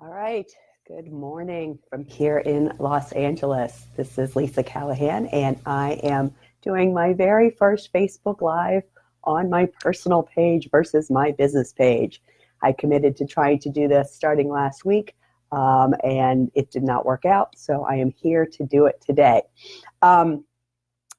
All right. Good morning from here in Los Angeles. This is Lisa Callahan, and I am doing my very first Facebook Live on my personal page versus my business page. I committed to trying to do this starting last week, and it did not work out, so I am here to do it today.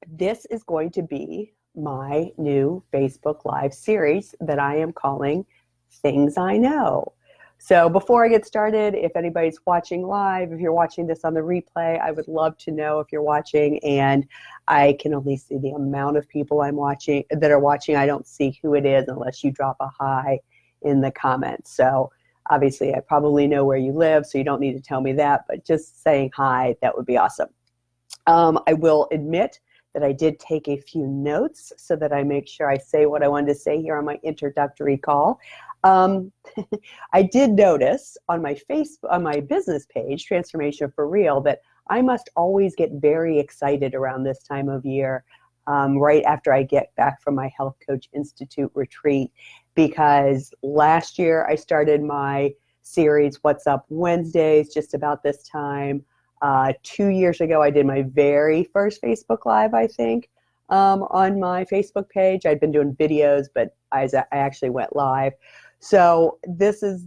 This is going to be my new Facebook Live series that I am calling Things I Know. So before I get started, if anybody's watching live, if you're watching this on the replay, I would love to know if you're watching, and I can only see the amount of people I'm watching that are watching. I don't see who it is unless you drop a hi in the comments. So obviously I probably know where you live, so you don't need to tell me that, but just saying hi, that would be awesome. I will admit that I did take a few notes so that I make sure I say what I wanted to say here on my introductory call. I did notice on my business page, Transformation for Real, that I must always get very excited around this time of year, right after I get back from my Health Coach Institute retreat, because last year I started my series, What's Up Wednesdays, just about this time. 2 years ago, I did my very first Facebook Live, I think, on my Facebook page. I'd been doing videos, but I actually went live. So this is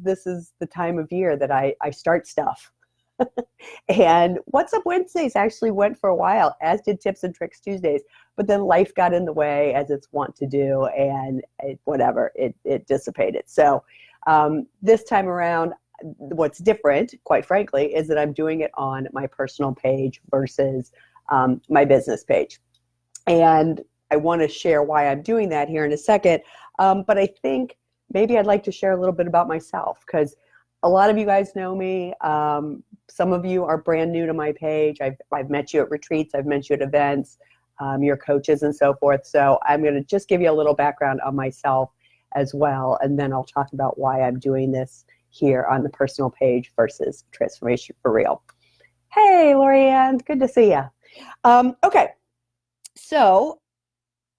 the time of year that I start stuff. And What's Up Wednesdays actually went for a while, as did Tips and Tricks Tuesdays. But then life got in the way, as it's wont to do, and it dissipated. So this time around, what's different, quite frankly, is that I'm doing it on my personal page versus my business page. And I want to share why I'm doing that here in a second. But I think maybe I'd like to share a little bit about myself, because a lot of you guys know me. Some of you are brand new to my page. I've met you at retreats. I've met you at events. You're coaches and so forth. So I'm going to just give you a little background on myself as well. And then I'll talk about why I'm doing this here on the personal page versus Transformation for Real. Hey, Lorianne, good to see you. Okay, so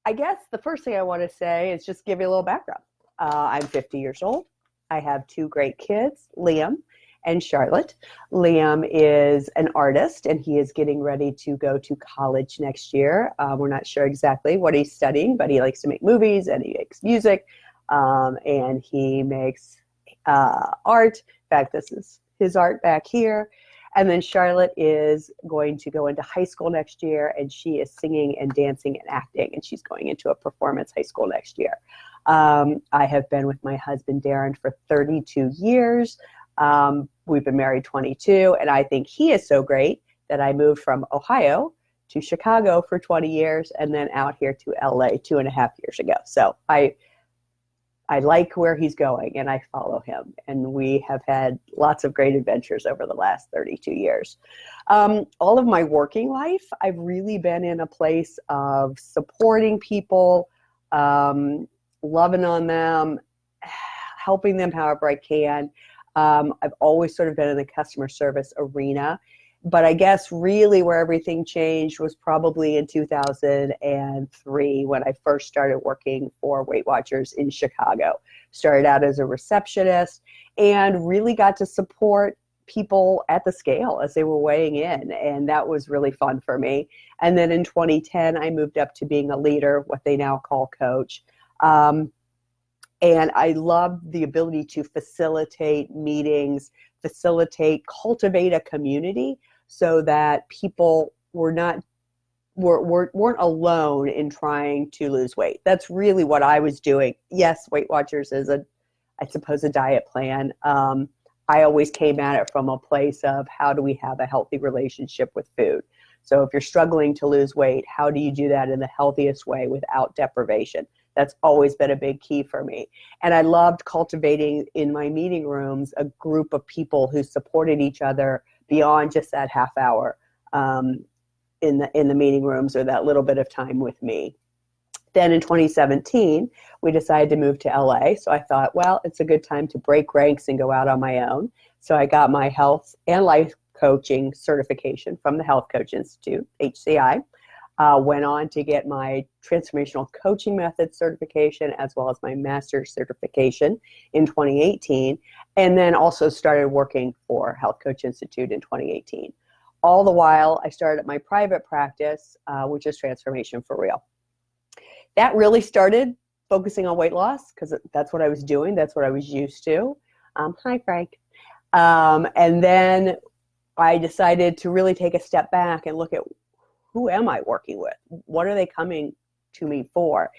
I guess the first thing I want to say is just give you a little background. I'm 50 years old. I have two great kids, Liam and Charlotte. Liam is an artist, and he is getting ready to go to college next year. We're not sure exactly what he's studying, but he likes to make movies, and he makes music, and he makes art. In fact, this is his art back here. And then Charlotte is going to go into high school next year, and she is singing and dancing and acting, and she's going into a performance high school next year. I have been with my husband, Darren, for 32 years. We've been married 22, and I think he is so great that I moved from Ohio to Chicago for 20 years and then out here to LA 2.5 years ago. So I like where he's going, and I follow him. And we have had lots of great adventures over the last 32 years. All of my working life, I've really been in a place of supporting people, loving on them, helping them however I can. I've always sort of been in the customer service arena. But I guess really where everything changed was probably in 2003 when I first started working for Weight Watchers in Chicago. Started out as a receptionist and really got to support people at the scale as they were weighing in. And that was really fun for me. And then in 2010, I moved up to being a leader, what they now call coach. And I loved the ability to facilitate meetings, cultivate a community so that people weren't alone in trying to lose weight. That's really what I was doing. Yes, Weight Watchers is I suppose, a diet plan. I always came at it from a place of how do we have a healthy relationship with food? So if you're struggling to lose weight, how do you do that in the healthiest way without deprivation? That's always been a big key for me. And I loved cultivating in my meeting rooms a group of people who supported each other beyond just that half hour in the meeting rooms or that little bit of time with me. Then in 2017, we decided to move to LA. So I thought, well, it's a good time to break ranks and go out on my own. So I got my health and life coaching certification from the Health Coach Institute, HCI. Went on to get my transformational coaching method certification as well as my master's certification in 2018, and then also started working for Health Coach Institute in 2018. All the while, I started my private practice, which is Transformation for Real. That really started focusing on weight loss because that's what I was doing. That's what I was used to. Hi, Frank. And then I decided to really take a step back and look at who am I working with? What are they coming to me for?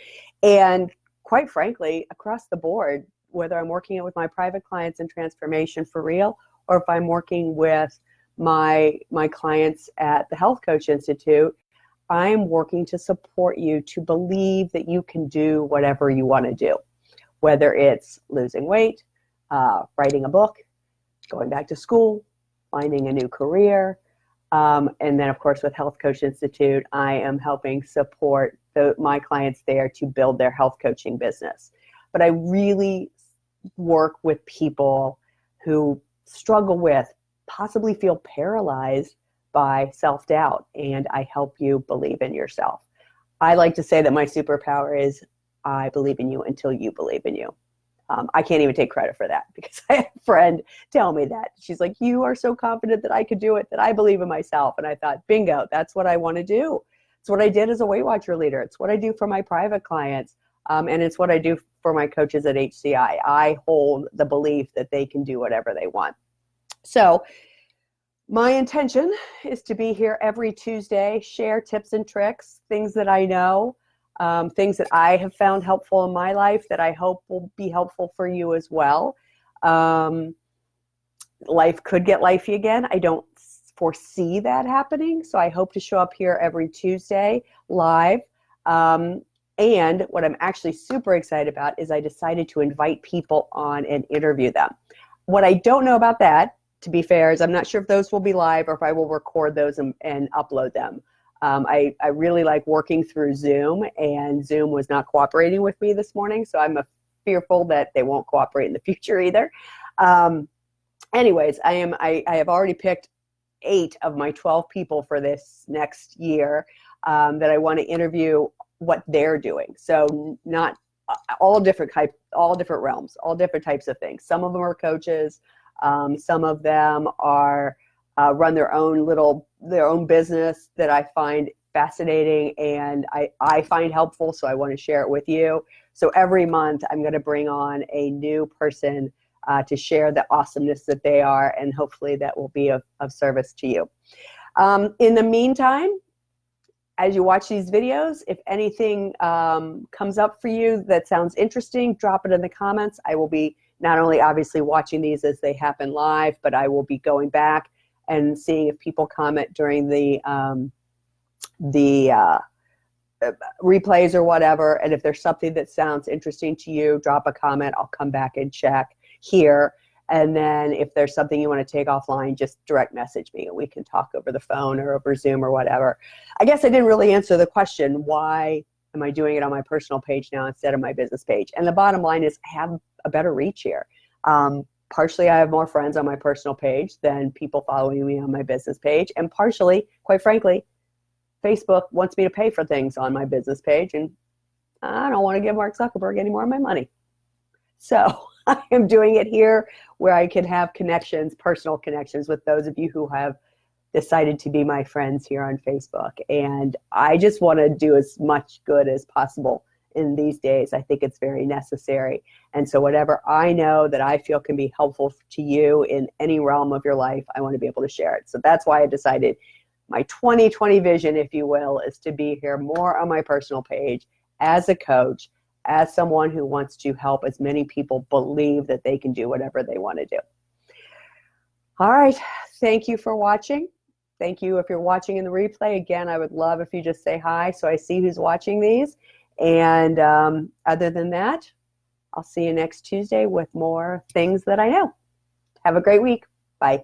And quite frankly, across the board, whether I'm working with my private clients in Transformation for Real, or if I'm working with my clients at the Health Coach Institute, I'm working to support you to believe that you can do whatever you want to do, whether it's losing weight, writing a book, going back to school, finding a new career. And then, of course, with Health Coach Institute, I am helping support my clients there to build their health coaching business. But I really work with people who struggle with, possibly feel paralyzed by self-doubt, and I help you believe in yourself. I like to say that my superpower is I believe in you until you believe in you. I can't even take credit for that because I had a friend tell me that. She's like, you are so confident that I could do it, that I believe in myself. And I thought, bingo, that's what I want to do. It's what I did as a Weight Watcher leader. It's what I do for my private clients. And it's what I do for my coaches at HCI. I hold the belief that they can do whatever they want. So my intention is to be here every Tuesday, share tips and tricks, things that I know, things that I have found helpful in my life that I hope will be helpful for you as well. Life could get lifey again. I don't foresee that happening. So I hope to show up here every Tuesday live. And what I'm actually super excited about is I decided to invite people on and interview them. What I don't know about that, to be fair, is I'm not sure if those will be live or if I will record those and upload them. I really like working through Zoom, and Zoom was not cooperating with me this morning, so I'm fearful that they won't cooperate in the future either. Anyways, I have already picked 8 of my 12 people for this next year that I want to interview what they're doing. So not all different realms, all different types of things. Some of them are coaches. Some of them are run their own business that I find fascinating and I find helpful, so I want to share it with you. So every month I'm going to bring on a new person to share the awesomeness that they are, and hopefully that will be of service to you. In the meantime, as you watch these videos, if anything comes up for you that sounds interesting, drop it in the comments. I will be not only obviously watching these as they happen live, but I will be going back and seeing if people comment during the replays or whatever. And if there's something that sounds interesting to you, drop a comment. I'll come back and check here. And then if there's something you want to take offline, just direct message me and we can talk over the phone or over Zoom or whatever. I guess I didn't really answer the question, why am I doing it on my personal page now instead of my business page? And the bottom line is I have a better reach here. Partially, I have more friends on my personal page than people following me on my business page. And partially, quite frankly, Facebook wants me to pay for things on my business page. And I don't want to give Mark Zuckerberg any more of my money. So I am doing it here where I can have connections, personal connections with those of you who have decided to be my friends here on Facebook. And I just want to do as much good as possible in these days. I think it's very necessary. And so whatever I know that I feel can be helpful to you in any realm of your life, I want to be able to share it. So that's why I decided my 2020 vision, if you will, is to be here more on my personal page as a coach, as someone who wants to help as many people believe that they can do whatever they want to do. All right. Thank you for watching. Thank you if you're watching in the replay. Again, I would love if you just say hi so I see who's watching these. And other than that, I'll see you next Tuesday with more things that I know. Have a great week. Bye.